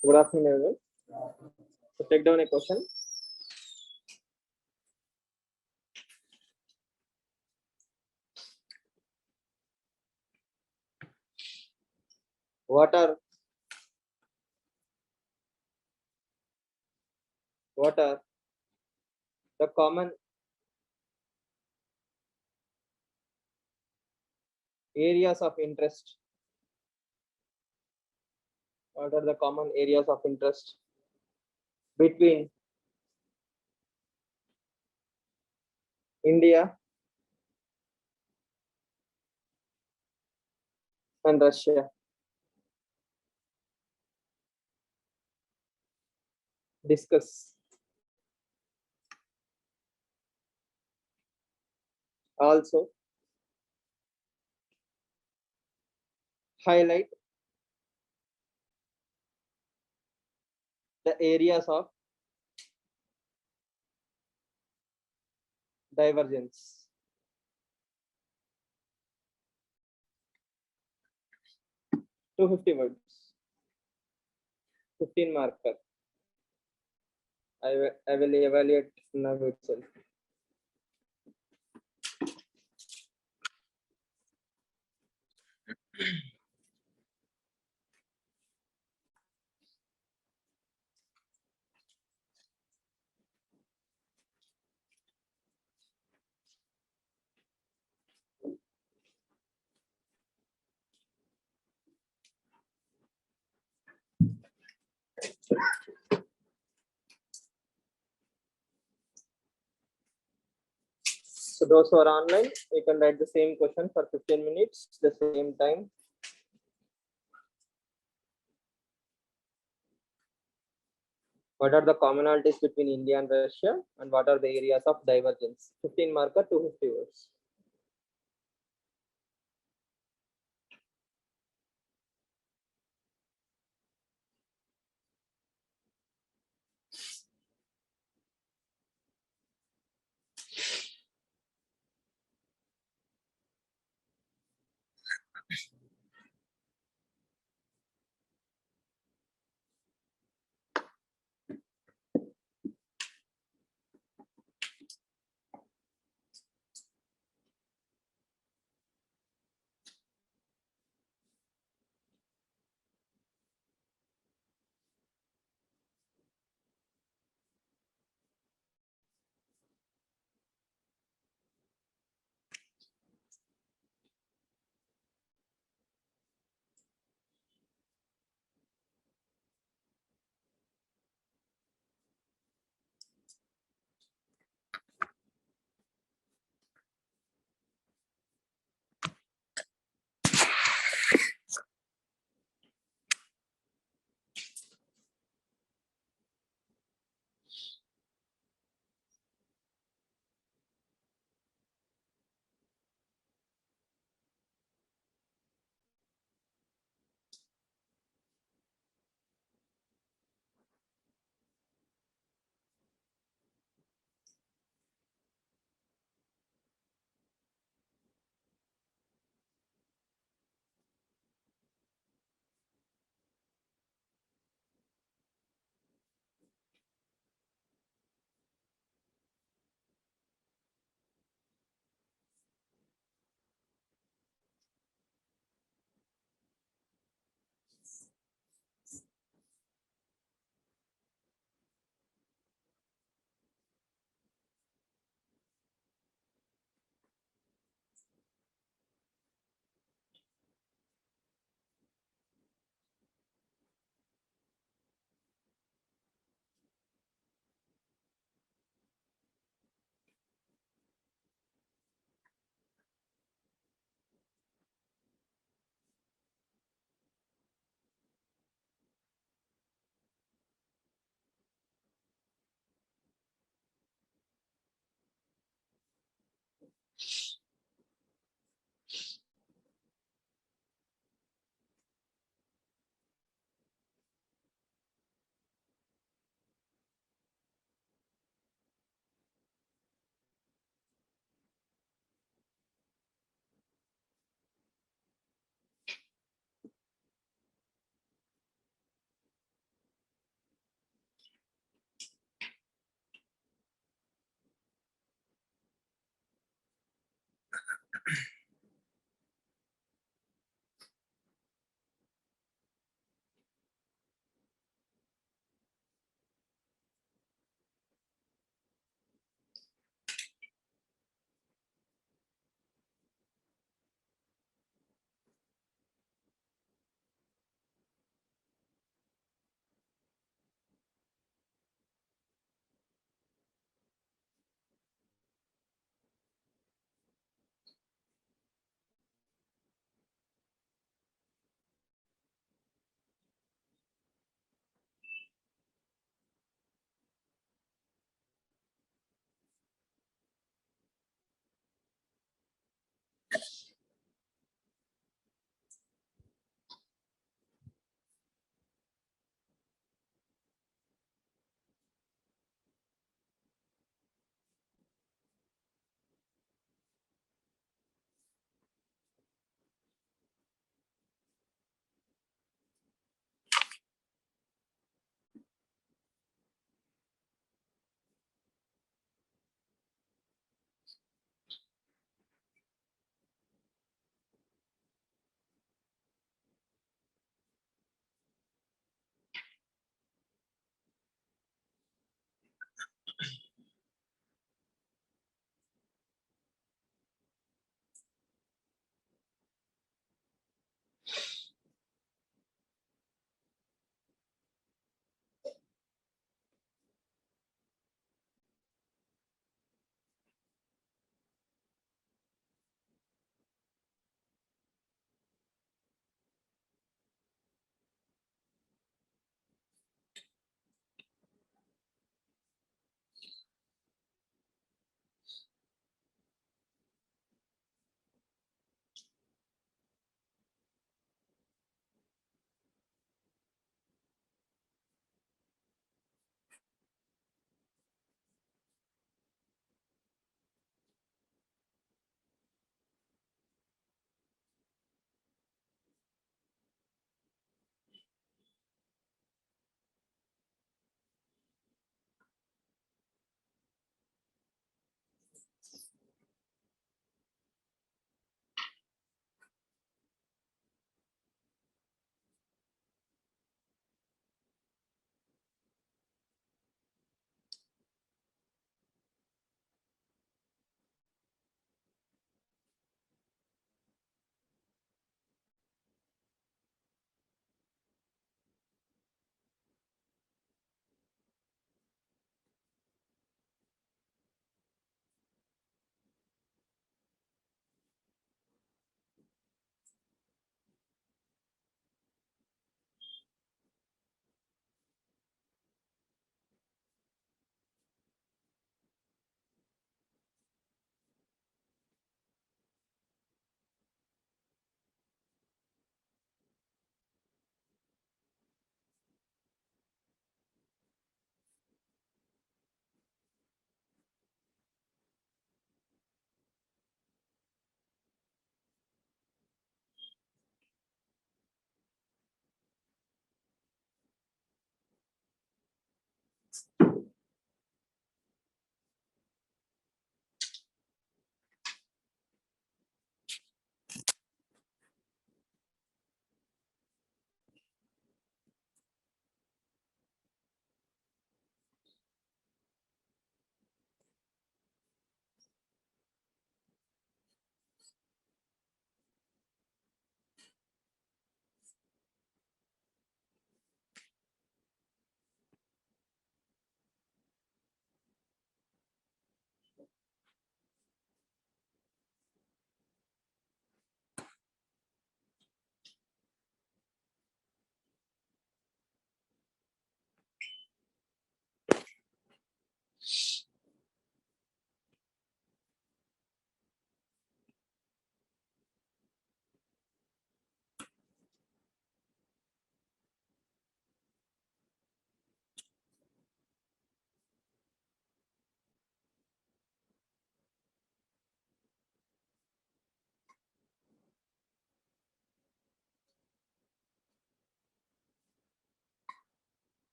Good afternoon, everyone. So take down a question. What are the common areas of interest? What are the common areas of interest between India and Russia? Discuss. Also, highlight the areas of divergence. $250 words. 15 marker. I will evaluate now itself. So those who are online, you can write the same question for 15 minutes, the same time. What are the commonalities between India and Russia, and what are the areas of divergence? 15 marker, 250 words.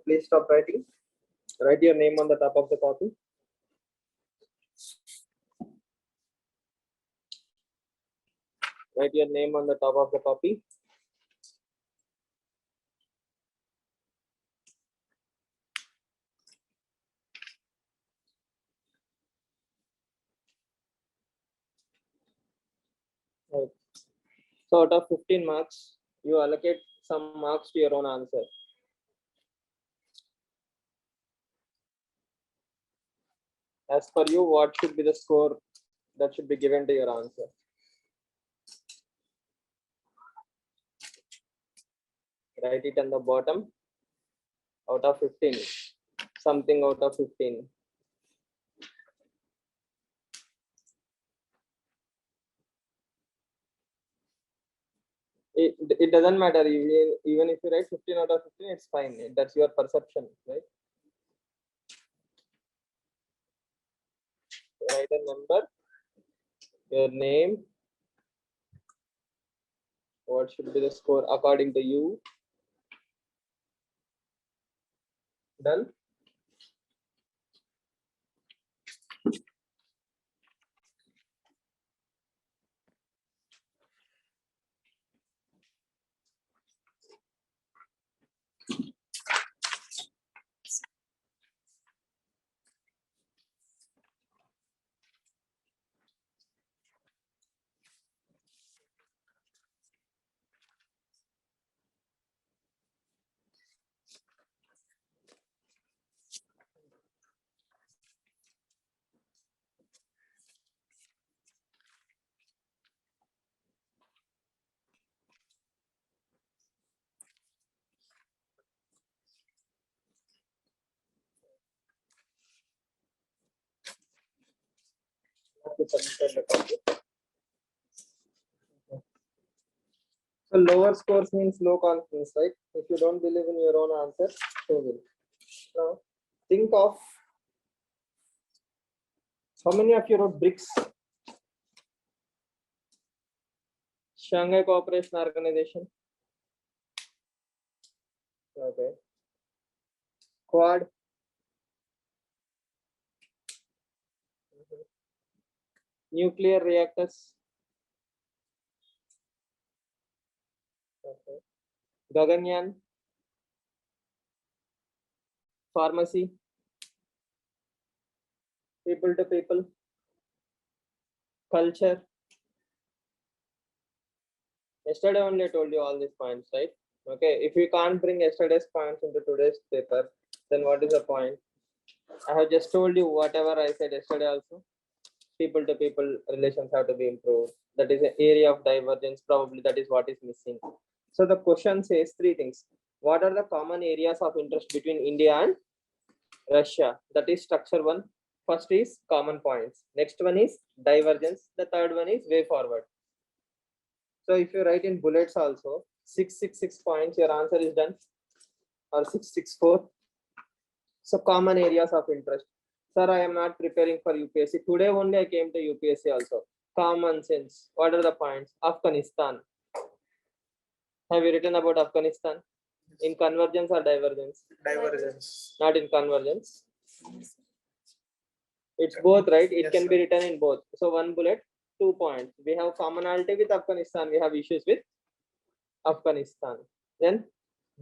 please stop writing. Write your name on the top of the copy. Write your name on the top of the copy. Right. So out of 15 marks, you allocate some marks to your own answer. As per you, what should be the score that should be given to your answer? Write it on the bottom. Out of 15, something out of 15. It doesn't matter, even if you write 15 out of 15, it's fine. That's your perception, right? Write a number, your name, what should be the score according to you. Done. So lower scores means low confidence, right? If you don't believe in your own answer, so will. Now think of how many of you wrote BRICS? Shanghai Cooperation Organization. Okay. Quad. Nuclear reactors. Okay. Gaganyaan. Pharmacy. People to people. Culture. Yesterday only I told you all these points, right? Okay. If we can't bring yesterday's points into today's paper, then what is the point? I have just told you whatever I said yesterday also. People to people relations have to be improved. That is an area of divergence. Probably that is what is missing. So the question says three things. What are the common areas of interest between India and Russia? That is structure one. First is common points. Next one is divergence. The third one is way forward. So if you write in bullets also, 666 points, your answer is done, or 664. So common areas of interest. Sir, I am not preparing for UPSC. Today only I came to UPSC also. Common sense. What are the points? Afghanistan. Have you written about Afghanistan? In convergence or divergence? Divergence. Not in convergence. It's both, right? It can be written in both. So one bullet, 2 points. We have commonality with Afghanistan. We have issues with Afghanistan. Then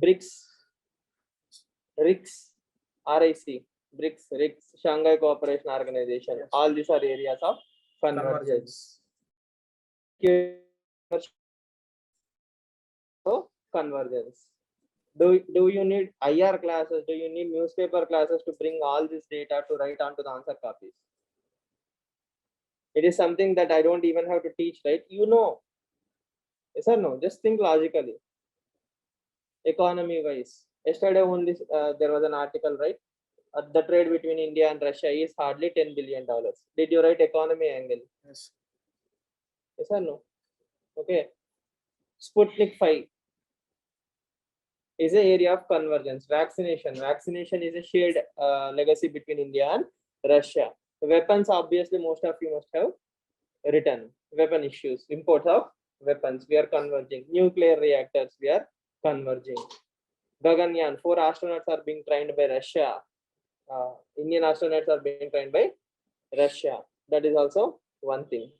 BRICS, RICS, RIC, BRICS, Shanghai Cooperation Organization. Yes. All these are areas of convergence. So convergence. Do you need IR classes? Do you need newspaper classes to bring all this data to write onto the answer copies? It is something that I don't even have to teach, right? You know. Yes or no? Just think logically. Economy wise. Yesterday only there was an article, right? The trade between India and Russia is hardly $10 billion. Did you write economy angle? Yes. Yes or no? Okay. Sputnik 5 is an area of convergence. Vaccination. Vaccination is a shared legacy between India and Russia. Weapons, obviously, most of you must have written. Weapon issues. Import of weapons. We are converging. Nuclear reactors. We are converging. Gaganyaan, 4 astronauts are being trained by Russia. Indian astronauts are being trained by Russia. That is also one thing.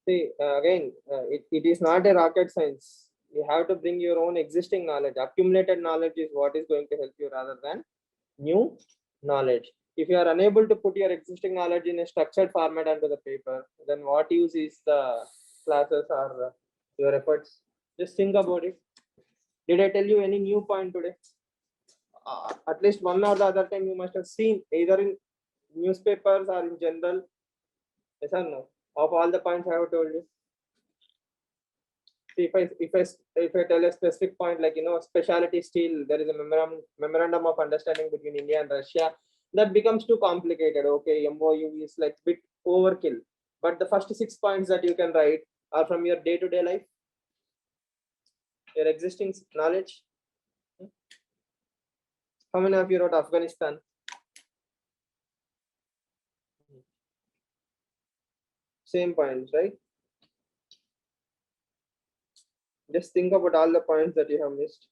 See, again, it is not a rocket science. You have to bring your own existing knowledge. Accumulated knowledge is what is going to help you rather than new knowledge. If you are unable to put your existing knowledge in a structured format onto the paper, then what use is the classes or your efforts? Just think about it. Did I tell you any new point today? At least one or the other time you must have seen either in newspapers or in general. Yes or no? Of all the points I have told you. See, if I tell a specific point like specialty steel, there is a memorandum of understanding between India and Russia. That becomes too complicated. Okay, MOU is like bit overkill. But the first 6 points that you can write are from your day-to-day life, your existing knowledge. How many of you wrote Afghanistan? Same points, right? Just think about all the points that you have missed.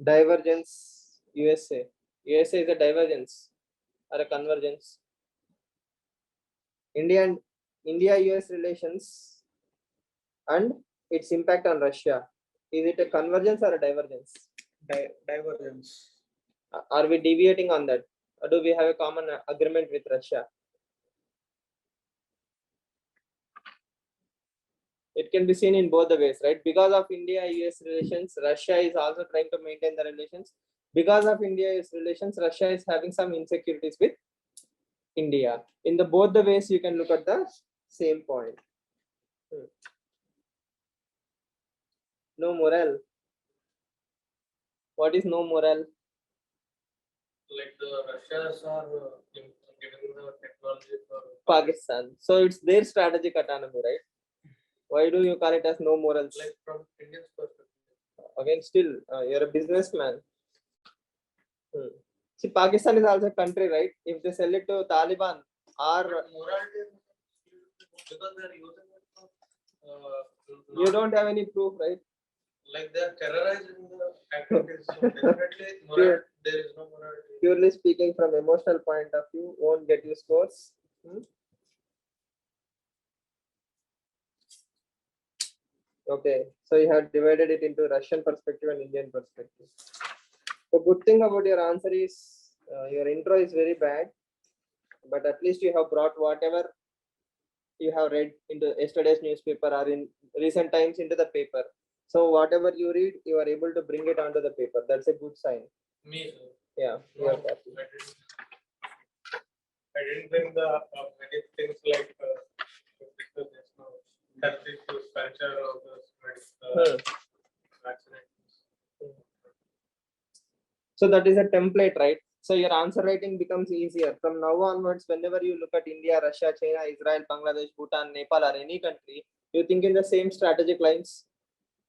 Divergence, USA. USA is a divergence or a convergence. India-US relations and its impact on Russia. Is it a convergence or a divergence? Divergence. Are we deviating on that? Or do we have a common agreement with Russia? It can be seen in both the ways, right? Because of India-US relations, Russia is also trying to maintain the relations. Because of India-US relations, Russia is having some insecurities with India. In the both the ways, you can look at the same point. No morale. What is no morale? Like the Russians are giving the technology for Pakistan. So it's their strategic autonomy, right? Why do you call it as no morals? Like from Indian's perspective. Again, still, you're a businessman. See, Pakistan is also a country, right? If they sell it to Taliban or morality, because they are using it for, you don't have any proof, right? Like they are terrorizing the activities. So definitely, there is no morality. Purely speaking, from emotional point of view, won't get you scores. Okay, so you have divided it into Russian perspective and Indian perspective. The good thing about your answer is your intro is very bad, but at least you have brought whatever you have read into yesterday's newspaper or in recent times into the paper. So whatever you read, you are able to bring it onto the paper. That's a good sign. Me, sir. Yeah. No, I didn't bring the many things like because there's no health issues, culture, or the vaccinations. So that is a template, right? So your answer writing becomes easier. From now onwards, whenever you look at India, Russia, China, Israel, Bangladesh, Bhutan, Nepal, or any country, you think in the same strategic lines.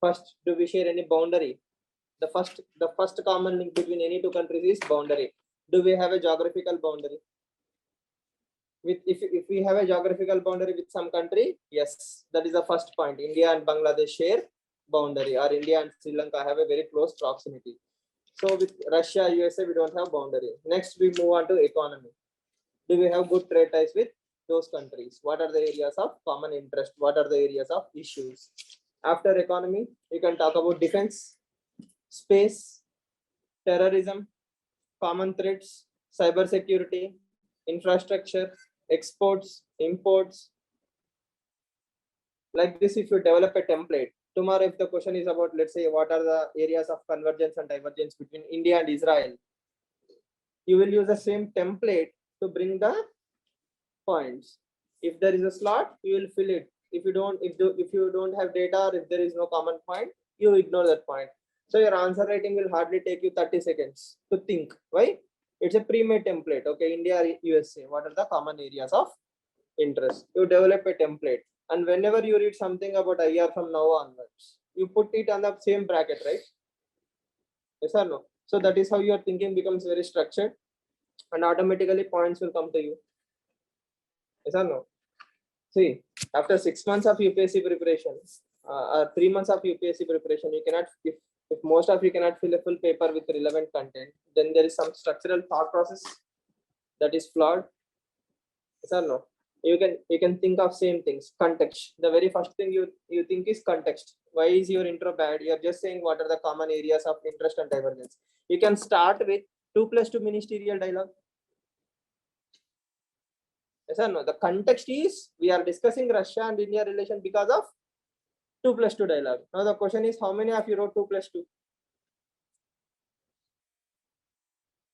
First, do we share any boundary? The first common link between any two countries is boundary. Do we have a geographical boundary? If we have a geographical boundary with some country, yes, that is the first point. India and Bangladesh share boundary, or India and Sri Lanka have a very close proximity. So with Russia, USA, we don't have boundary. Next, we move on to economy. Do we have good trade ties with those countries? What are the areas of common interest? What are the areas of issues? After economy, you can talk about defense, space, terrorism, common threats, cyber security, infrastructure, exports, imports. Like this, if you develop a template, tomorrow if the question is about, let's say, what are the areas of convergence and divergence between India and Israel, you will use the same template to bring the points. If there is a slot, you will fill it. If you don't have data, or if there is no common point, you ignore that point. So your answer writing will hardly take you 30 seconds to think. Why? It's a pre-made template. Okay, India, USA. What are the common areas of interest? You develop a template, and whenever you read something about IR from now onwards, you put it on the same bracket, right? Yes or no? So that is how your thinking becomes very structured, and automatically points will come to you. Yes or no? See, after 6 months of UPSC preparation, or 3 months of UPSC preparation, you cannot, if most of you cannot fill a full paper with relevant content, then there is some structural thought process that is flawed. Yes or no? You can think of same things. Context. The very first thing you think is context. Why is your intro bad? You're just saying what are the common areas of interest and divergence. You can start with 2+2 ministerial dialogue. Yes or no? The context is we are discussing Russia and India relation because of 2+2 dialogue. Now the question is, how many of you wrote 2+2?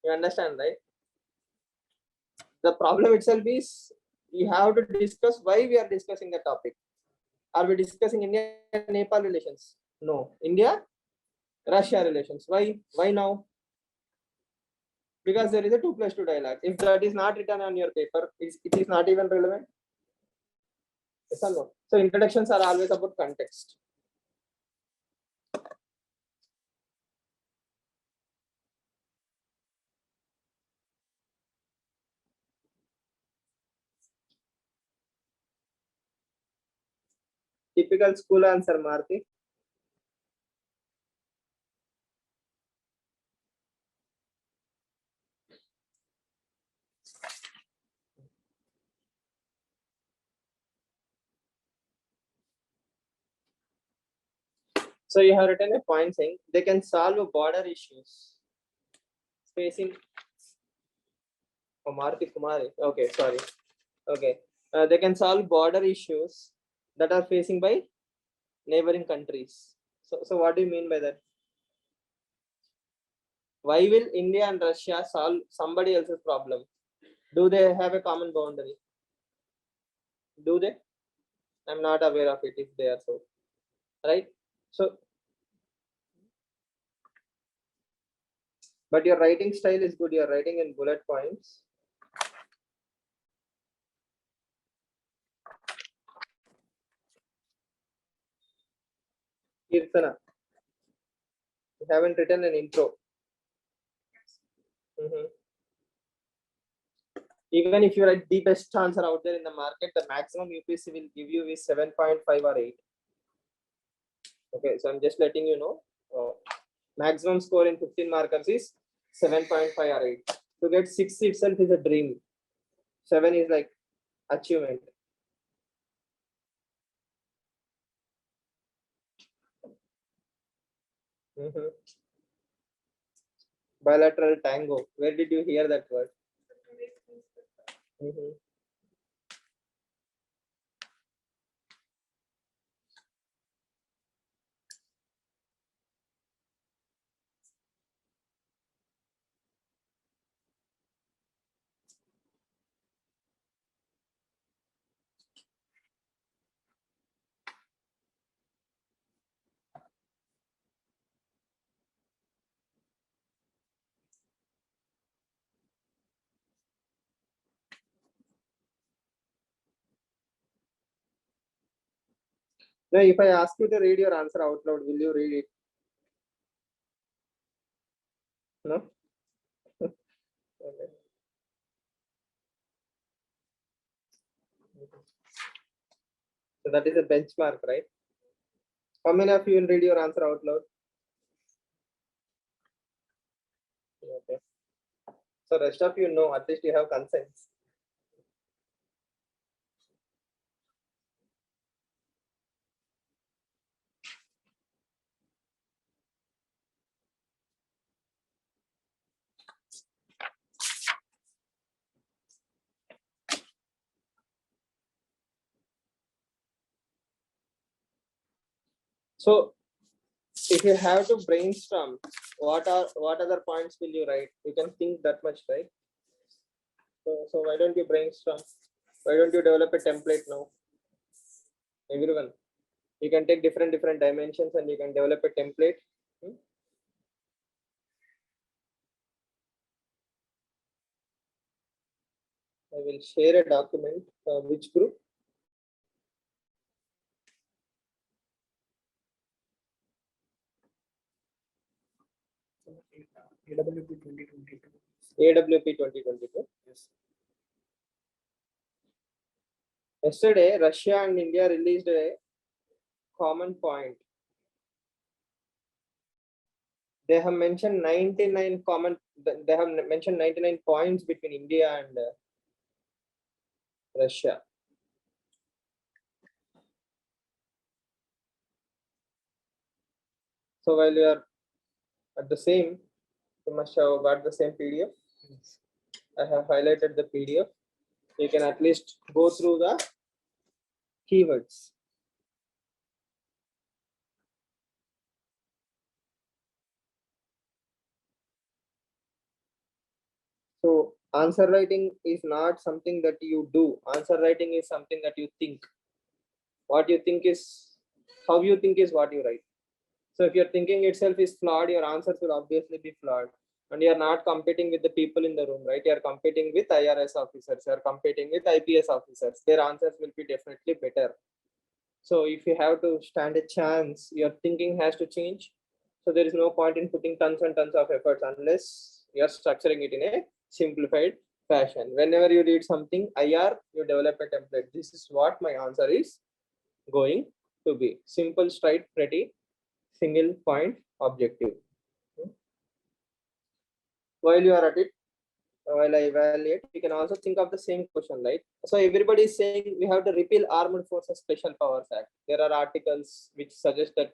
You understand, right? The problem itself is you have to discuss why we are discussing the topic. Are we discussing India Nepal relations? No. India Russia relations. Why? Why now? Because there is a 2+2 dialogue. If that is not written on your paper, it is not even relevant. Yes or no? So introductions are always about context. Typical school answer, Marti. So you have written a point saying they can solve border issues facing. Oh, Marti Kumari. Okay, sorry. Okay. They can solve border issues that are facing by neighboring countries. So what do you mean by that? Why will India and Russia solve somebody else's problem? Do they have a common boundary? Do they? I'm not aware of it if they are so. Right? So, but your writing style is good. You're writing in bullet points. Kirtana. You haven't written an intro. Even if you write the best answer out there in the market, the maximum UPSC will give you is 7.5 or 8. Okay, so I'm just letting you know. Maximum score in 15 markers is 7.5 or 8. To get 6 itself is a dream. 7 is like achievement. Bilateral tango. Where did you hear that word? Now, if I ask you to read your answer out loud, will you read it? No? Okay. So that is a benchmark, right? How many of you will read your answer out loud? Okay. So rest of you know, at least you have consent. So if you have to brainstorm, what other points will you write? You can think that much, right? So why don't you brainstorm? Why don't you develop a template now? Everyone, you can take different dimensions and you can develop a template. I will share a document. Which group? AWP 2022. AWP 2022. Yes. Yesterday, Russia and India released a common point. They have mentioned 99 common. They have mentioned 99 points between India and Russia. So while you are at the same, you must have got the same PDF. Yes. I have highlighted the PDF. You can at least go through the keywords. So answer writing is not something that you do. Answer writing is something that you think. What you think is, how you think is what you write. So if your thinking itself is flawed, your answers will obviously be flawed. And you are not competing with the people in the room, right? You are competing with IRS officers, you are competing with IPS officers. Their answers will be definitely better. So if you have to stand a chance, your thinking has to change. So there is no point in putting tons and tons of efforts unless you are structuring it in a simplified fashion. Whenever you read something, IR, you develop a template. This is what my answer is going to be. Simple, straight, pretty, single point objective. While you are at it, while I evaluate, you can also think of the same question, right? So everybody is saying we have to repeal Armed Forces Special Powers Act. There are articles which suggest that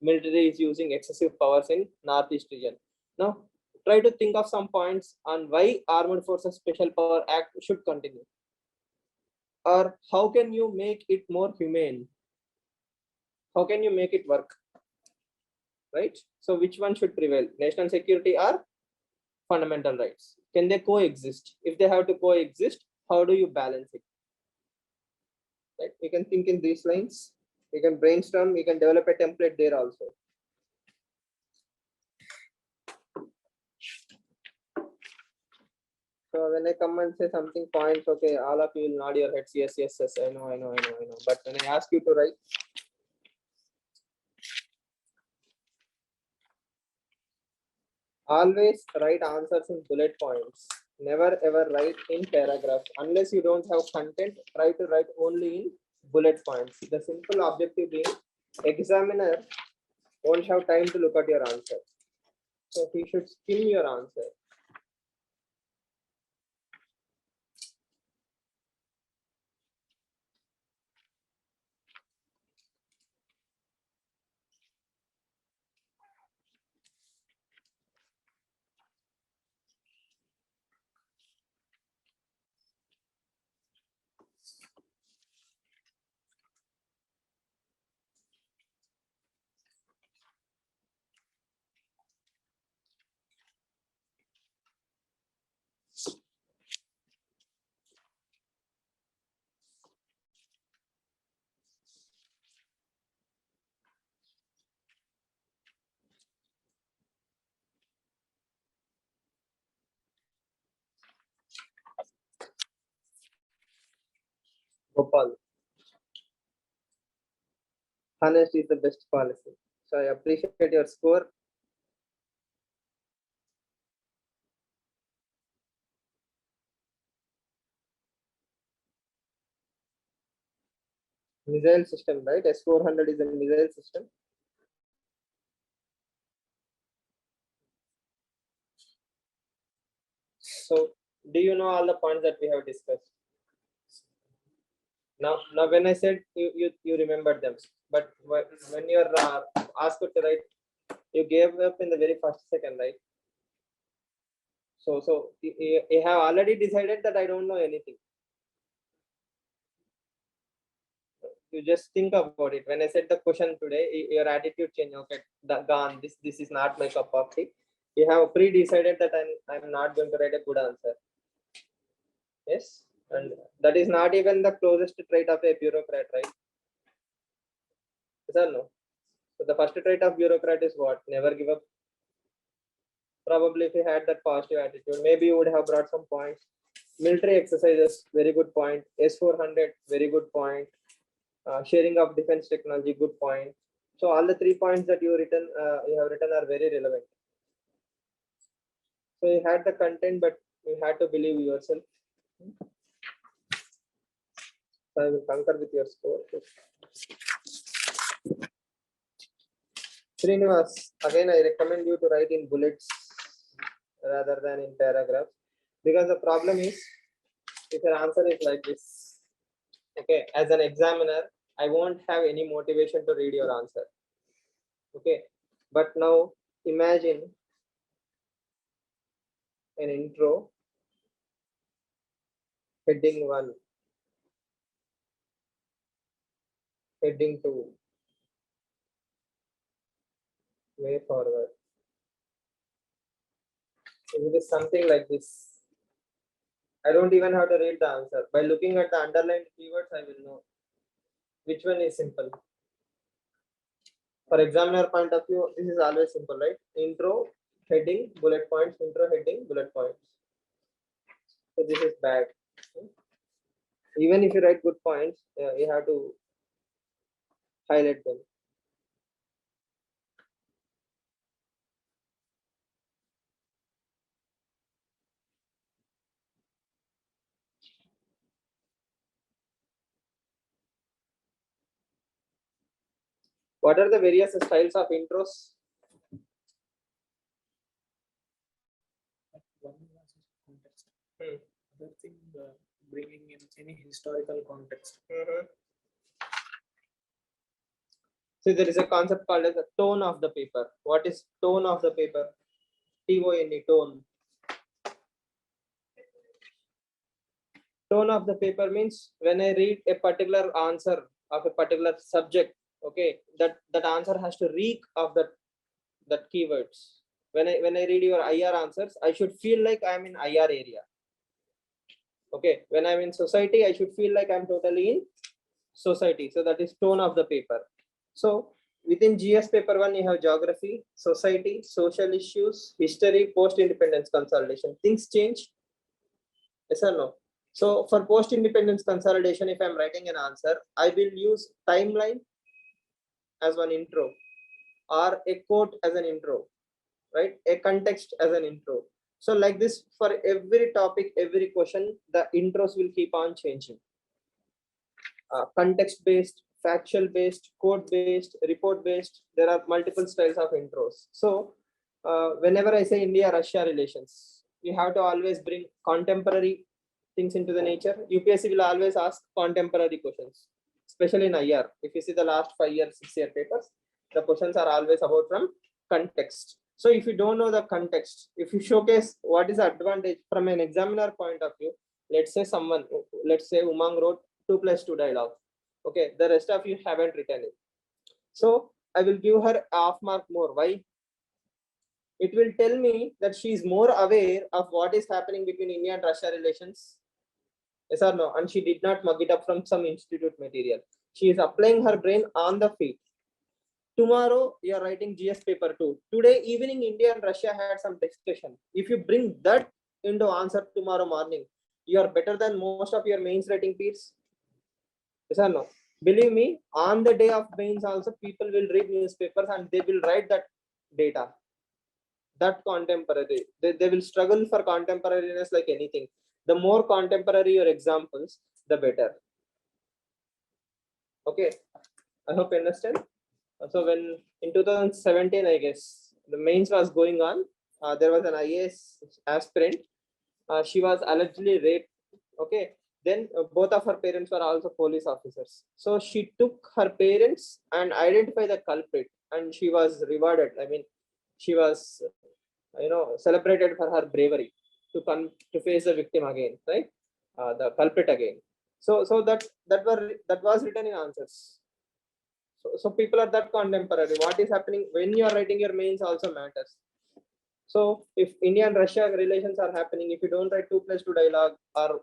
military is using excessive powers in Northeast region. Now, try to think of some points on why Armed Forces Special Power Act should continue. Or how can you make it more humane? How can you make it work? Right? So which one should prevail? National security or fundamental rights? Can they coexist? If they have to coexist, how do you balance it? Right? You can think in these lines. You can brainstorm. You can develop a template there also. So when I come and say something points, okay, all of you will nod your heads. Yes, yes, yes. I know. But when I ask you to write, always write answers in bullet points. Never ever write in paragraphs. Unless you don't have content, try to write only in bullet points. The simple objective being examiner won't have time to look at your answer. So he should skim your answer. Gopal. Honest is the best policy. So I appreciate your score. Missile system, right? S-400 is a missile system. So do you know all the points that we have discussed? Now when I said you remembered them, but when you're asked to write, you gave up in the very first second, right? So you have already decided that I don't know anything. You just think about it. When I said the question today, your attitude change. Okay, gone. This is not my cup of tea. You have pre-decided that I'm not going to write a good answer. Yes, and that is not even the closest trait of a bureaucrat, right? Yes or no? So the first trait of bureaucrat is what? Never give up. Probably if you had that positive attitude, maybe you would have brought some points. Military exercises, very good point. S-400, very good point. Sharing of defense technology, good point. So all the 3 points that you have written are very relevant. So you had the content, but you had to believe yourself. So I will concur with your score. Srinivas, again I recommend you to write in bullets rather than in paragraphs, because the problem is if your answer is like this, okay, as an examiner, I won't have any motivation to read your answer. Okay, but now imagine an intro, heading 1, heading 2, way forward. If it is something like this, I don't even have to read the answer. By looking at the underlined keywords, I will know which one is simple. For examiner point of view, this is always simple, right? Intro, heading, bullet points, intro, heading, bullet points. So this is bad. Even if you write good points, you have to highlight them. What are the various styles of intros? One was context. Other thing, bringing in any historical context. So there is a concept called as the tone of the paper. What is tone of the paper? T-O-N-E, tone. Tone of the paper means when I read a particular answer of a particular subject, okay, that answer has to reek of that keywords. When I read your IR answers, I should feel like I'm in IR area. Okay, when I'm in society, I should feel like I'm totally in society. So that is tone of the paper. So within GS paper 1, you have geography, society, social issues, history, post-independence consolidation. Things change? Yes or no? So for post-independence consolidation, if I'm writing an answer, I will use timeline as one intro, or a quote as an intro, right? A context as an intro. So like this, for every topic, every question, the intros will keep on changing. Context-based, factual-based, quote-based, report-based, there are multiple styles of intros. So whenever I say India-Russia relations, you have to always bring contemporary things into the nature. UPSC will always ask contemporary questions, especially in IR. If you see the last 5-year, 6-year papers, the questions are always about from context. So if you don't know the context, if you showcase what is the advantage from an examiner point of view, let's say Umang wrote 2+2 dialogue. Okay, the rest of you haven't written it. So I will give her half mark more. Why? It will tell me that she is more aware of what is happening between India and Russia relations. Yes or no? And she did not mug it up from some institute material. She is applying her brain on the field. Tomorrow you are writing GS paper 2. Today evening India and Russia had some discussion. If you bring that into answer tomorrow morning, you are better than most of your mains writing peers. Yes or no? Believe me, on the day of mains also people will read newspapers and they will write that data. That contemporary. They will struggle for contemporariness like anything. The more contemporary your examples, the better. Okay, I hope you understand. So when in 2017, I guess the mains was going on, there was an IAS aspirant. She was allegedly raped. Okay, then both of her parents were also police officers. So she took her parents and identified the culprit, and she was rewarded. I mean, she was celebrated for her bravery to face the victim again, right? The culprit again. So that was written in answers. So people are that contemporary. What is happening when you are writing your mains also matters. So if India and Russia relations are happening, if you don't write 2+2 dialogue or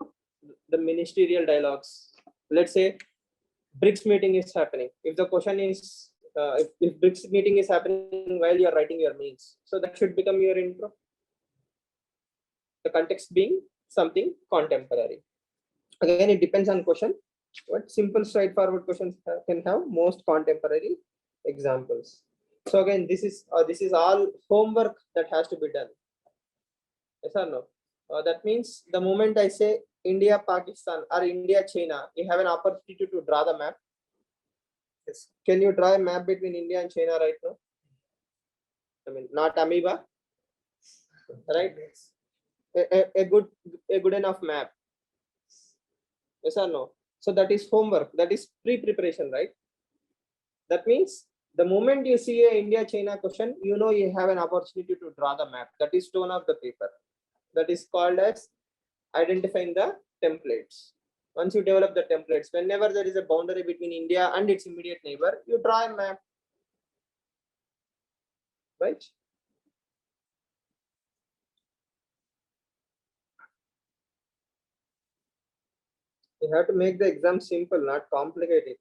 the ministerial dialogues, let's say BRICS meeting is happening. If the question is if BRICS meeting is happening while you are writing your mains, so that should become your intro. The context being something contemporary. Again, it depends on question. But simple, straightforward questions can have most contemporary examples. So again, this is all homework that has to be done. Yes or no? That means the moment I say India, Pakistan, or India, China, you have an opportunity to draw the map. Yes. Can you draw a map between India and China right now? I mean, not amoeba, right? Yes. A good enough map. Yes or no? So that is homework. That is pre-preparation, right? That means the moment you see a India-China question, you know you have an opportunity to draw the map. That is tone of the paper. That is called as identifying the templates. Once you develop the templates, whenever there is a boundary between India and its immediate neighbor, you draw a map, right? You have to make the exam simple, not complicated.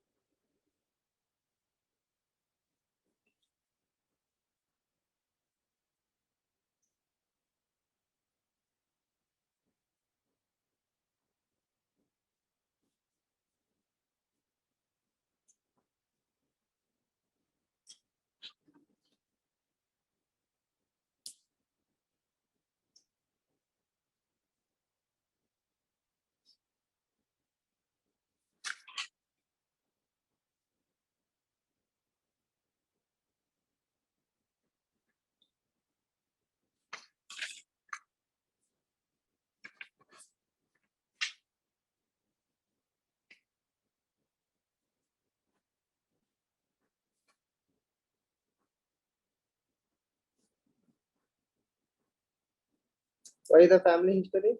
Why the family history?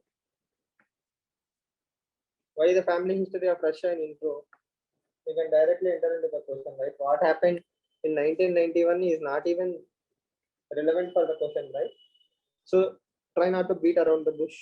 Why the family history of Russia in intro? You can directly enter into the question, right? What happened in 1991 is not even relevant for the question, right? So try not to beat around the bush.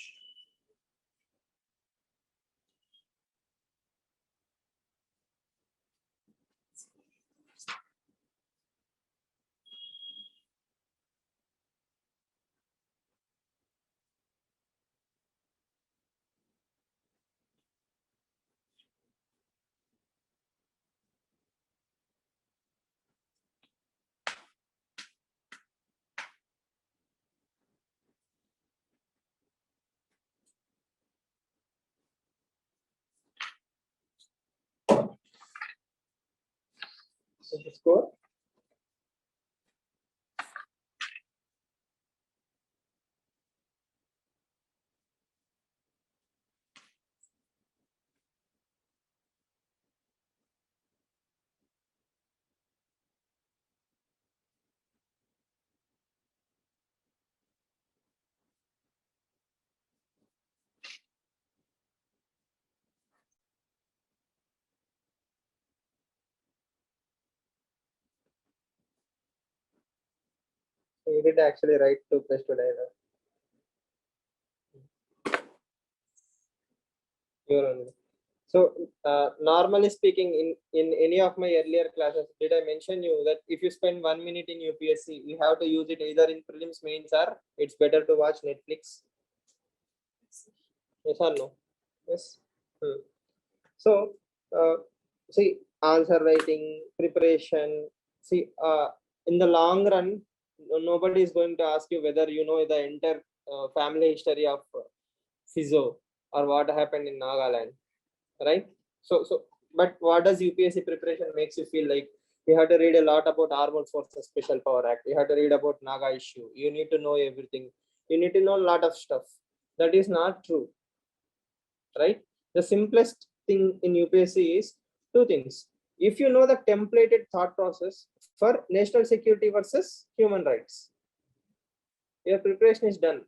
So the score. You did actually write to press to dialogue. You're only. So normally speaking, in any of my earlier classes, did I mention you that if you spend 1 minute in UPSC, you have to use it either in prelims, mains, or it's better to watch Netflix? Yes or no? Yes. So see, answer writing, preparation. See, in the long run, nobody is going to ask you whether you know the entire family history of Fizo or what happened in Nagaland, right? So, but what does UPSC preparation makes you feel like? You have to read a lot about Armed Forces Special Power Act. You have to read about Naga issue. You need to know everything. You need to know a lot of stuff. That is not true, right? The simplest thing in UPSC is two things. If you know the templated thought process for national security versus human rights, your preparation is done.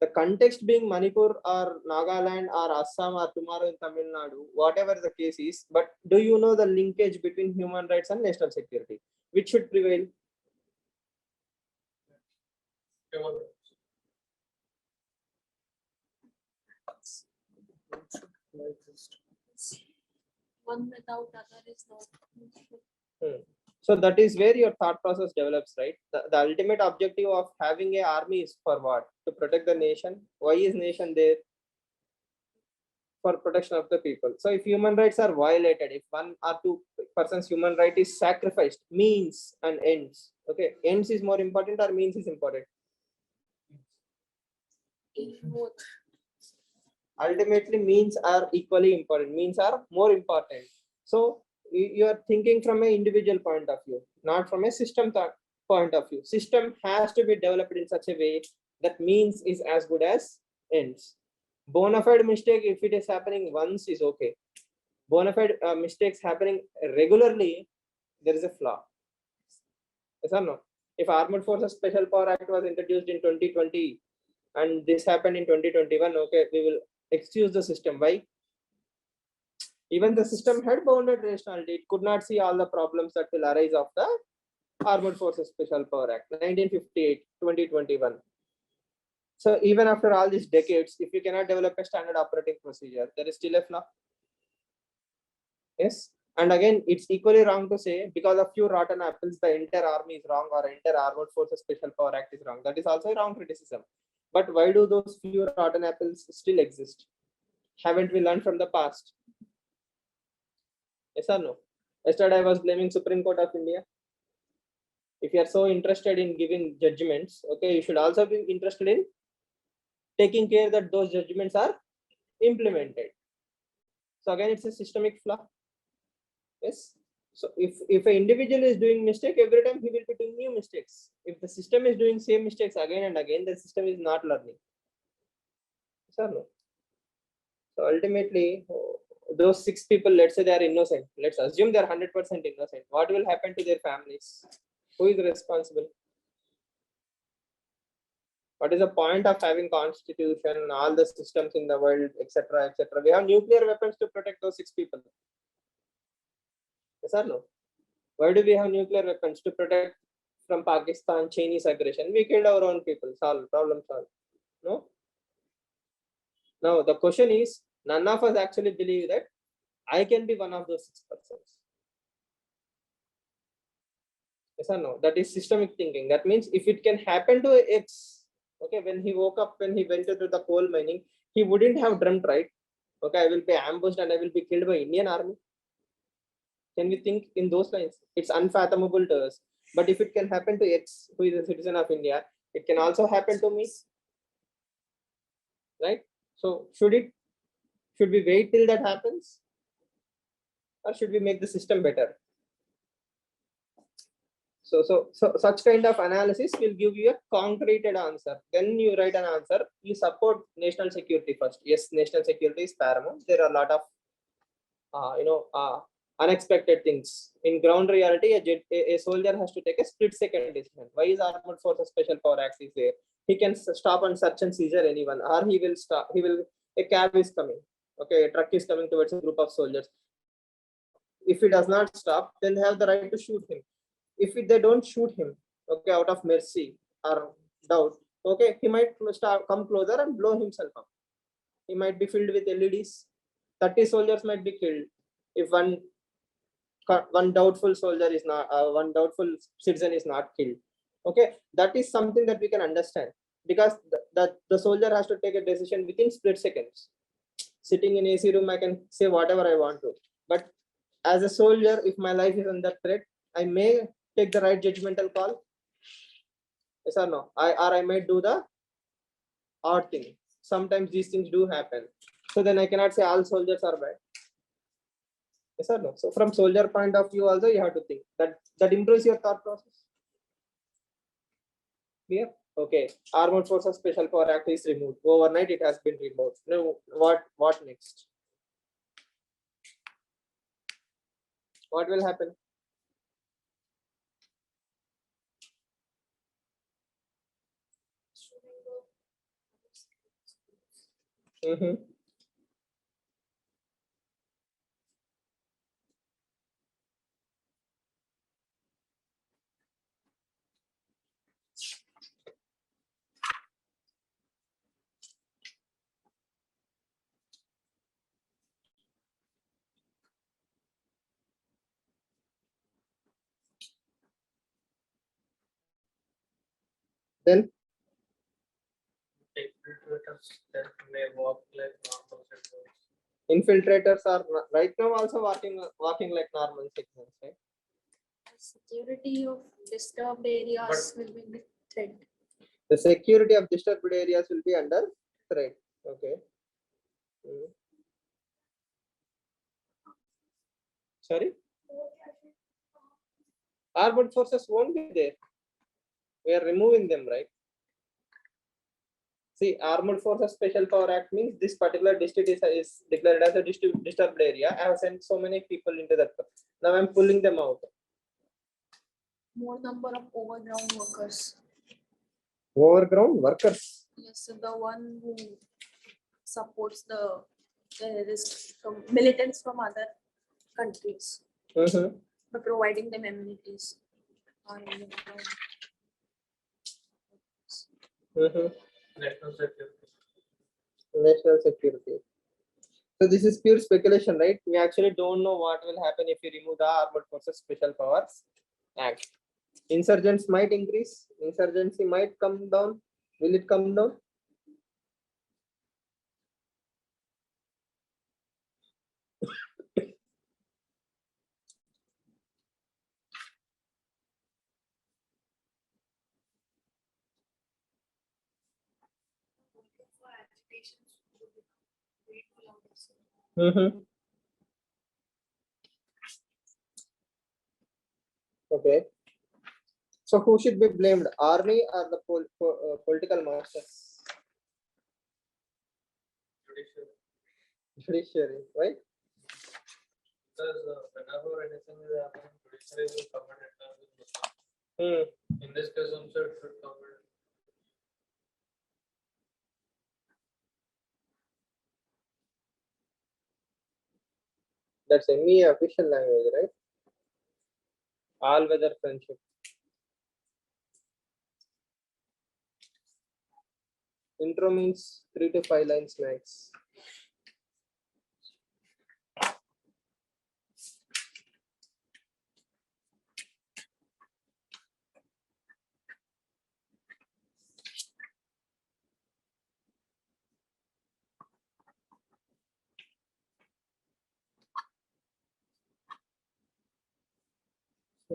The context being Manipur or Nagaland or Assam or tomorrow in Tamil Nadu, whatever the case is, but do you know the linkage between human rights and national security? Which should prevail? One without other is not. So that is where your thought process develops, right? The ultimate objective of having a army is for what? To protect the nation. Why is nation there? For protection of the people. So if human rights are violated, if one or two persons human right is sacrificed, means and ends. Okay, ends is more important or means is important? Both. Ultimately means are equally important, means are more important. So you are thinking from an individual point of view, not from a system point of view. System has to be developed in such a way that means is as good as ends. Bona fide mistake, if it is happening once, is okay. Bona fide mistakes happening regularly, there is a flaw. Yes or no? If Armed Forces Special Power Act was introduced in 2020 and this happened in 2021, okay, we will excuse the system. Why? Even the system had bounded rationality. It could not see all the problems that will arise of the Armed Forces Special Power Act, 1958, 2021. So even after all these decades, if you cannot develop a standard operating procedure, there is still a flaw. Yes. And again, it's equally wrong to say because of few rotten apples, the entire army is wrong or entire Armed Forces Special Power Act is wrong. That is also a wrong criticism. But why do those few rotten apples still exist? Haven't we learned from the past? Yes or no? Yesterday I was blaming Supreme Court of India. If you are so interested in giving judgments, okay, you should also be interested in taking care that those judgments are implemented. So again, it's a systemic flaw. Yes. So if an individual is doing mistake, every time he will be doing new mistakes. If the system is doing same mistakes again and again, the system is not learning. Yes or no? So ultimately, those 6 people, let's say they are innocent. Let's assume they are 100% innocent. What will happen to their families? Who is responsible? What is the point of having constitution, all the systems in the world, etc., etc.? We have nuclear weapons to protect those 6 people. Yes or no? Why do we have nuclear weapons? To protect from Pakistan, Chinese aggression. We killed our own people. Solve, problem solved. No? Now the question is, none of us actually believe that I can be one of those 6 persons. Yes or no? That is systemic thinking. That means if it can happen to X, okay, when he woke up, when he went into the coal mining, he wouldn't have dreamt, right? Okay, I will be ambushed and I will be killed by Indian army. Can we think in those lines? It's unfathomable to us. But if it can happen to X, who is a citizen of India, it can also happen to me. Right? So should we wait till that happens? Or should we make the system better? So such kind of analysis will give you a concreted answer. When you write an answer, you support national security first. Yes, national security is paramount. There are a lot of unexpected things. In ground reality, a soldier has to take a split-second decision. Why is Armed Forces Special Power Act is there? He can stop and search and seizure anyone, or he will stop. A cab is coming. Okay, a truck is coming towards a group of soldiers. If he does not stop, then they have the right to shoot him. If they don't shoot him, okay, out of mercy or doubt, okay, he might come closer and blow himself up. He might be filled with LEDs. 30 soldiers might be killed if one doubtful soldier is not one doubtful citizen is not killed. Okay, that is something that we can understand because the soldier has to take a decision within split seconds. Sitting in AC room, I can say whatever I want to, but as a soldier, if my life is under threat, I may take the right judgmental call. Yes or no? I might do the odd thing. Sometimes these things do happen. So then I cannot say all soldiers are bad. Yes or no? So from soldier point of view also, you have to think that improves your thought process. Clear? Okay. Armed Forces Special Power Act is removed. Overnight it has been removed. Now what next? What will happen? Mm-hmm. Then Infiltrators that may walk like normal signals. infiltrators are right now also walking like normal signals, right? Security of disturbed areas will be in the threat. The security of disturbed areas will be under threat. Okay. Sorry? Armed forces won't be there. We are removing them, right? See, Armed Forces Special Power Act means this particular district is declared as a disturbed area. I have sent so many people into that. Now I'm pulling them out. More number of overground workers. Overground workers. Yes, so the one who supports the terrorists from militants from other countries by providing them amenities. Are in the ground. National security. National security. So this is pure speculation, right? We actually don't know what will happen if we remove the Armed Forces Special Powers Act. Insurgents might increase. Insurgency might come down. Will it come down? Okay. So who should be blamed? Army or the political masters? Judiciary. Judiciary, right? Because whenever anything is happening, judiciary will come and intervene. In this case, also it should come and That's ME official language, right? All weather friendship. Intro means 3 to 5 lines max.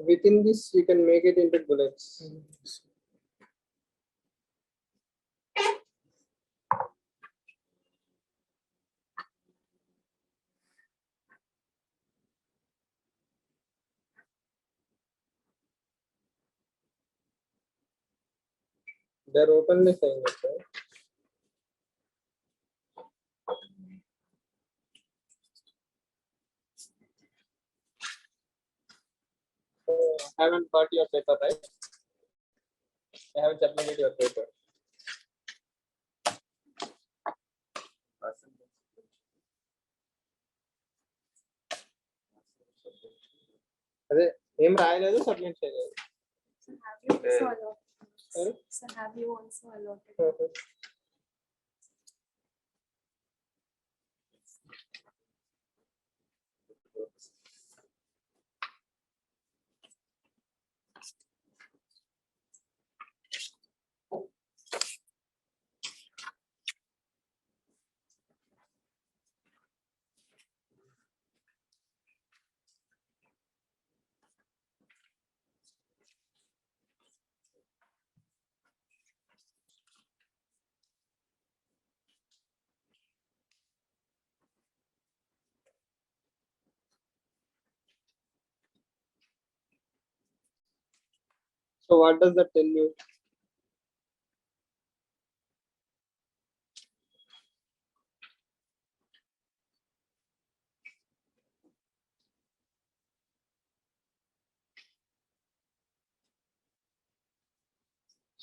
Within this, you can make it into bullets. They're openly saying it, right? I haven't got your paper, right? I haven't submitted your paper. అదే ఏం రాయలేదు submit చేయలేదు. So have you also allotted? So what does that tell you?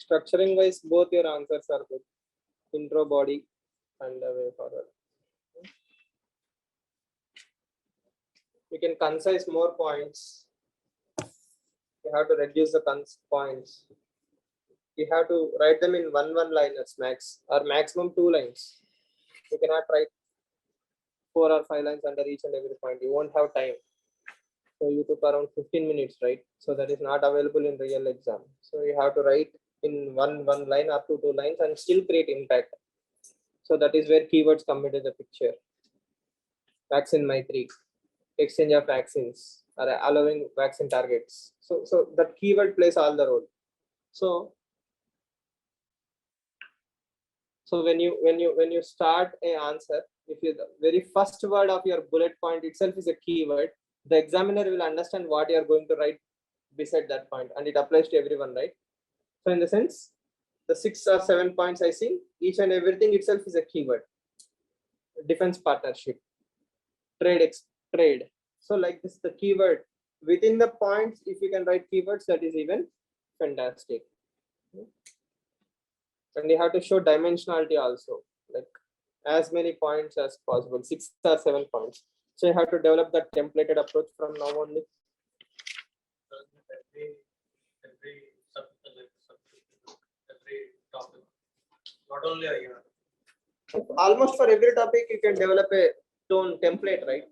Structuring wise, both your answers are good. Intro, body, and the way forward. You can concise more points. You have to reduce the points. You have to write them in one liners max or maximum 2 lines. You cannot write 4 or 5 lines under each and every point. You won't have time. So you took around 15 minutes, right? So that is not available in real exam. So you have to write in one line or two lines and still create impact. So that is where keywords come into the picture. Vaccine Maitri, exchange of vaccines, or allowing vaccine targets. So that keyword plays all the role. So when you start a answer, if you the very first word of your bullet point itself is a keyword, the examiner will understand what you are going to write beside that point, and it applies to everyone, right? So in the sense, the 6 or 7 points I see, each and everything itself is a keyword. Defense partnership, trade. So like this, the keyword within the points, if you can write keywords, that is even fantastic. And you have to show dimensionality also, like as many points as possible, 6 or 7 points. So you have to develop that templated approach from now only. Every topic, not only a year. Almost for every topic, you can develop a tone template, right?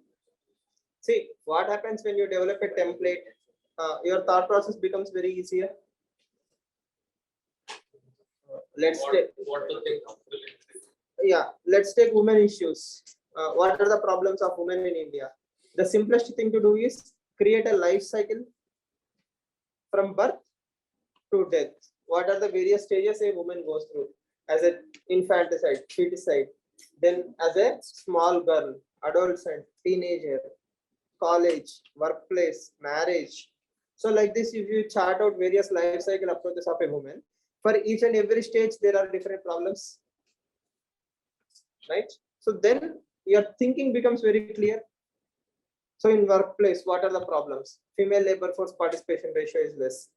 See, what happens when you develop a template, your thought process becomes very easier. Let's take, what to think. yeah, let's take women issues. What are the problems of women in India? The simplest thing to do is create a life cycle from birth to death. What are the various stages a woman goes through? As an infanticide, feticide, then as a small girl, adolescent, teenager, college, workplace, marriage. So like this, if you chart out various life cycle approaches of a woman, for each and every stage, there are different problems, right? So then your thinking becomes very clear. So in workplace, what are the problems? Female labor force participation ratio is less.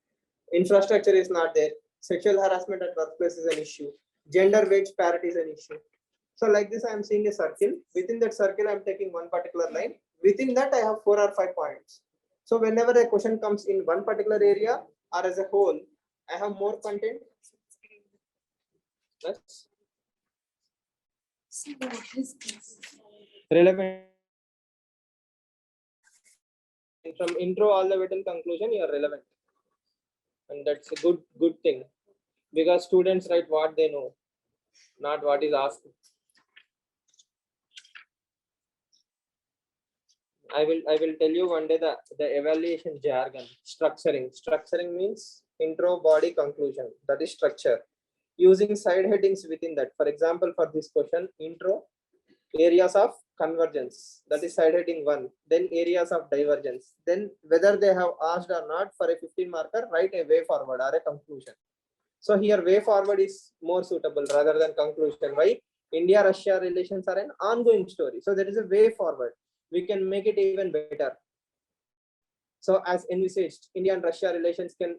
Infrastructure is not there. Sexual harassment at workplace is an issue. Gender wage parity is an issue. So like this, I am seeing a circle. Within that circle, I am taking one particular line. Within that, I have 4 or 5 points. So whenever a question comes in one particular area or as a whole, I have more content. That's So what is this? relevant. From intro all the way till conclusion, you are relevant. And that's a good thing. Because students write what they know, not what is asked. I will tell you one day the evaluation jargon. Structuring means intro, body, conclusion. That is structure. Using side headings within that. For example, for this question, intro, areas of convergence. That is side heading 1. Then areas of divergence. Then whether they have asked or not, for a 15 marker, write a way forward or a conclusion. So here way forward is more suitable rather than conclusion. Why? India-Russia relations are an ongoing story. So there is a way forward. We can make it even better. So as envisaged, India and Russia relations can,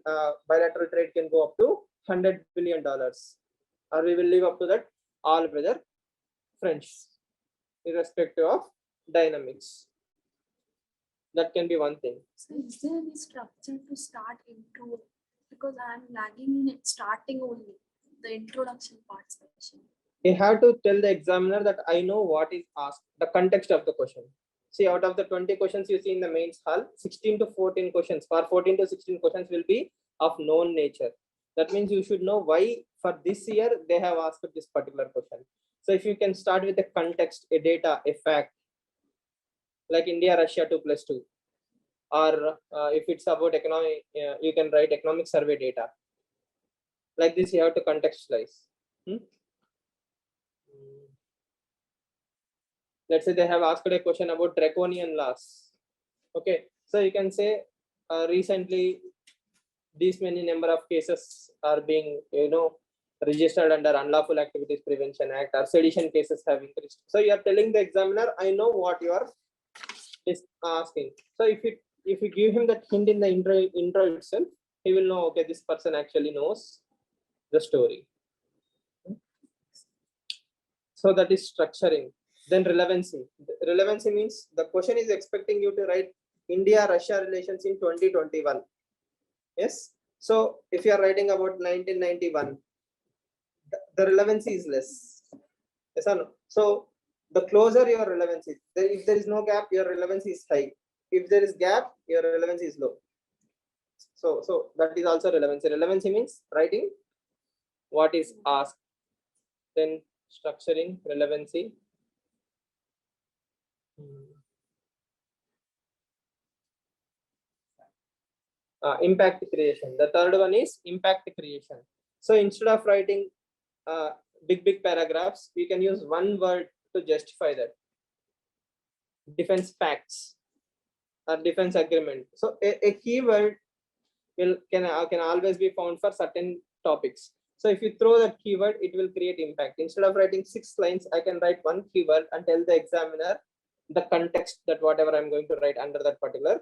bilateral trade can go up to $100 billion. Or we will leave up to that all weather French, irrespective of dynamics. That can be one thing. So is there any structure to start intro? Because I am lagging in it starting only, the introduction part especially. You have to tell the examiner that I know what is asked, the context of the question. See, out of the 20 questions you see in the mains hall, 16 to 14 questions, or 14 to 16 questions will be of known nature. That means you should know why for this year they have asked this particular question. So if you can start with a context, a data, a fact, like India, Russia 2+2, or if it's about economic, you can write economic survey data. Like this, you have to contextualize. Let's say they have asked a question about draconian laws. Okay, so you can say recently these many number of cases are being registered under Unlawful Activities Prevention Act, or sedition cases have increased. So you are telling the examiner, I know what you are asking. So if you give him that hint in the intro itself, he will know, okay, this person actually knows the story. So that is structuring. Then relevancy. Relevancy means the question is expecting you to write India-Russia relations in 2021. Yes. So if you are writing about 1991, the relevancy is less. Yes or no? So the closer your relevancy, if there is no gap, your relevancy is high. If there is gap, your relevancy is low. So that is also relevancy. Relevancy means writing what is asked, then structuring, relevancy. Impact creation. The third one is impact creation. So instead of writing big paragraphs, we can use one word to justify that. Defense facts or defense agreement. So a keyword can always be found for certain topics. So if you throw that keyword, it will create impact. Instead of writing 6 lines, I can write one keyword and tell the examiner the context that whatever I'm going to write under that particular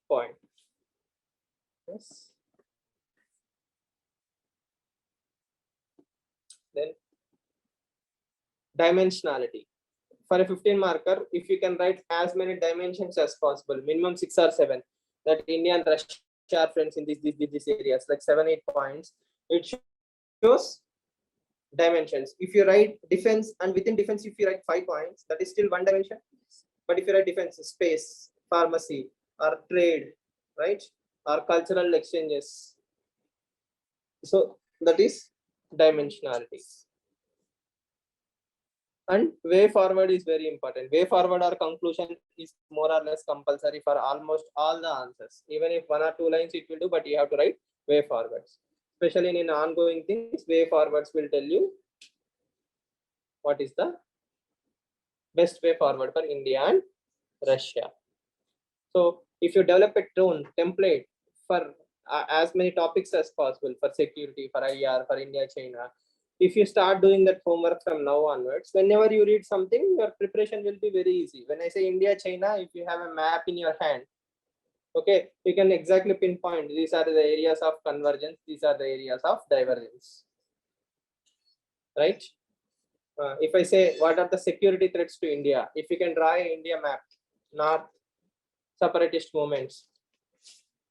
point. Yes. Then dimensionality. For a 15 marker, if you can write as many dimensions as possible, minimum 6 or 7, that India and Russia are friends in these areas, like 7-8 points, it shows dimensions. If you write defense, and within defense, if you write 5 points, that is still one dimension. But if you write defense, space, pharmacy, or trade, right, or cultural exchanges, so that is dimensionality. And way forward is very important. Way forward or conclusion is more or less compulsory for almost all the answers. Even if 1 or 2 lines it will do, but you have to write way forwards. Especially in ongoing things, way forwards will tell you what is the best way forward for India and Russia. So if you develop a tone template for as many topics as possible, for security, for IR, for India, China, if you start doing that homework from now onwards, whenever you read something, your preparation will be very easy. When I say India, China, if you have a map in your hand, okay, you can exactly pinpoint these are the areas of convergence, these are the areas of divergence, right? If I say what are the security threats to India, if you can draw an India map, north separatist movements,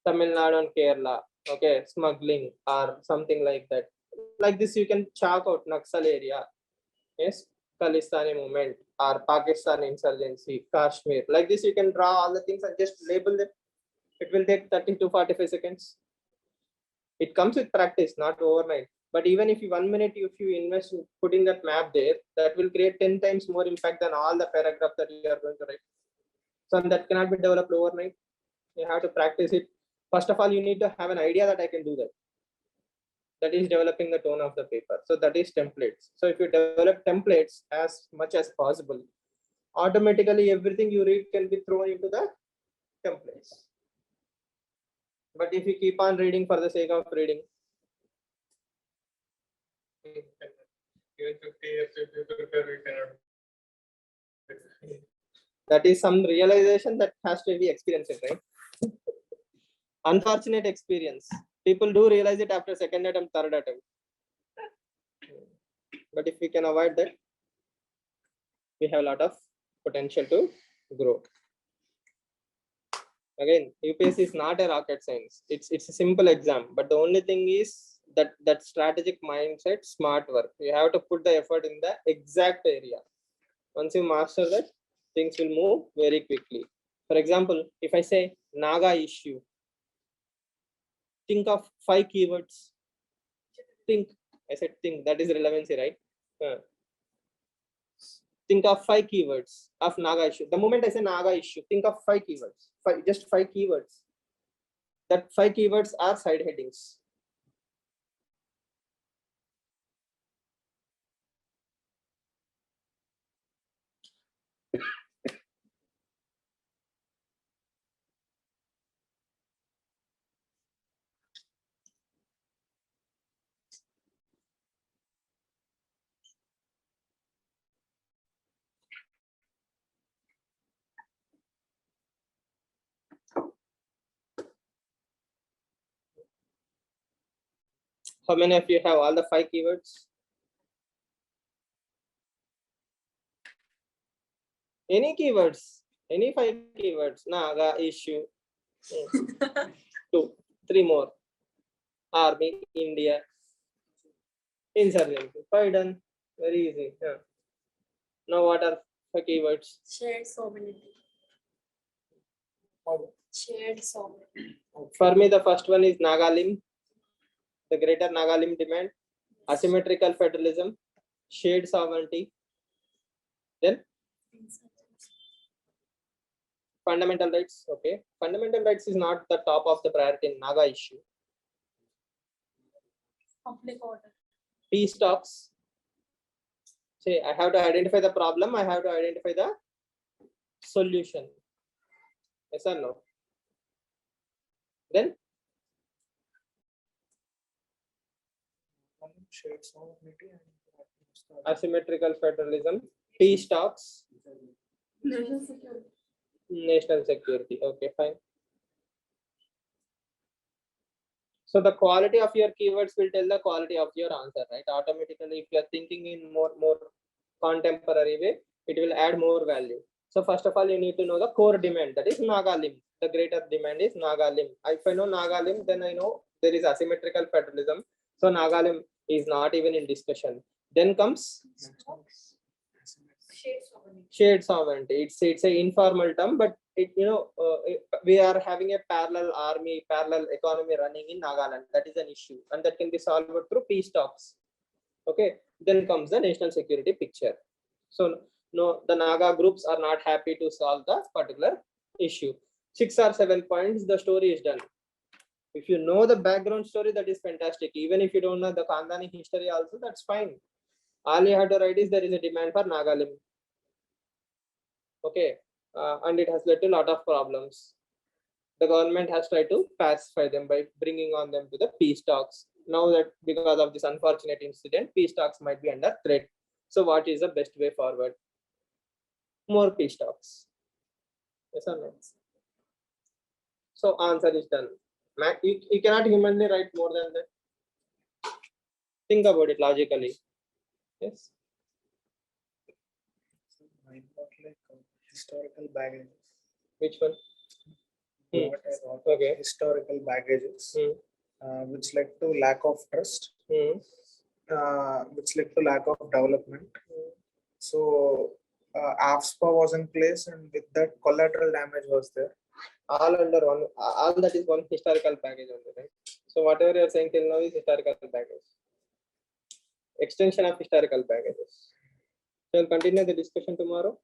Tamil Nadu and Kerala, okay, smuggling or something like that. Like this, you can chalk out Naxal area, yes, Khalistani movement or Pakistan insurgency, Kashmir. Like this, you can draw all the things and just label them. It will take 30 to 45 seconds. It comes with practice, not overnight. But even if you 1 minute, if you invest in putting that map there, that will create 10 times more impact than all the paragraphs that you are going to write. So that cannot be developed overnight. You have to practice it. First of all, you need to have an idea that I can do that. That is developing the tone of the paper. So that is templates. So if you develop templates as much as possible, automatically everything you read can be thrown into the templates. But if you keep on reading for the sake of reading, even 50 years if you prepare, we cannot. that is some realization that has to be experienced, right? Unfortunate experience. People do realize it after second attempt, third attempt. But if we can avoid that, we have a lot of potential to grow. Again, UPSC is not a rocket science. It's a simple exam, but the only thing is that strategic mindset, smart work. You have to put the effort in the exact area. Once you master that, things will move very quickly. For example, if I say Naga issue, think of 5 keywords. Think, I said think, that is relevancy, right? Think of 5 keywords of Naga issue. The moment I say Naga issue, think of 5 keywords, just 5 keywords. That 5 keywords are side headings. How many of you have all the 5 keywords? Any keywords, any 5 keywords. Naga issue. 2, 3 more. Army, India, insurgency. 5 done. Very easy. Yeah. Now what are 5 keywords? Shared sovereignty. Shared sovereignty. For me, the first one is Nagalim, the greater Nagalim demand. asymmetrical federalism, shared sovereignty, then fundamental rights. Okay, fundamental rights is not the top of the priority in Naga issue. Public order. Peace talks. Say, I have to identify the problem, I have to identify the solution. Yes or no? Then Shared sovereignty and asymmetrical federalism, peace talks, National security. national security. Okay, fine. So the quality of your keywords will tell the quality of your answer, right? Automatically, if you are thinking in more contemporary way, it will add more value. So first of all, you need to know the core demand, that is Nagalim. The greater demand is Nagalim. If I know Nagalim, then I know there is asymmetrical federalism. So Nagalim is not even in discussion. Then comes shared sovereignty. It's a informal term, but it, we are having a parallel army, parallel economy running in Nagaland. That is an issue, and that can be solved through peace talks. Okay. Then comes the national security picture. So no, the Naga groups are not happy to solve the particular issue. 6 or 7 points, the story is done. If you know the background story, that is fantastic. Even if you don't know the Khandani history also, that's fine. All you have to write is there is a demand for Nagalim. Okay, and it has led to a lot of problems. The government has tried to pacify them by bringing on them to the peace talks. Now that because of this unfortunate incident, peace talks might be under threat. So what is the best way forward? More peace talks. Yes or no? So answer is done. You cannot humanly write more than that. Think about it logically. Yes. mine got like historical baggage. Which one? What I wrote, Okay. historical baggages, which led to lack of trust, which led to lack of development. So AFSPA was in place, and with that, collateral damage was there. All under one. All that is one historical baggage only, right? So whatever you're saying till now is historical baggage. Extension of historical baggages. So we'll continue the discussion tomorrow.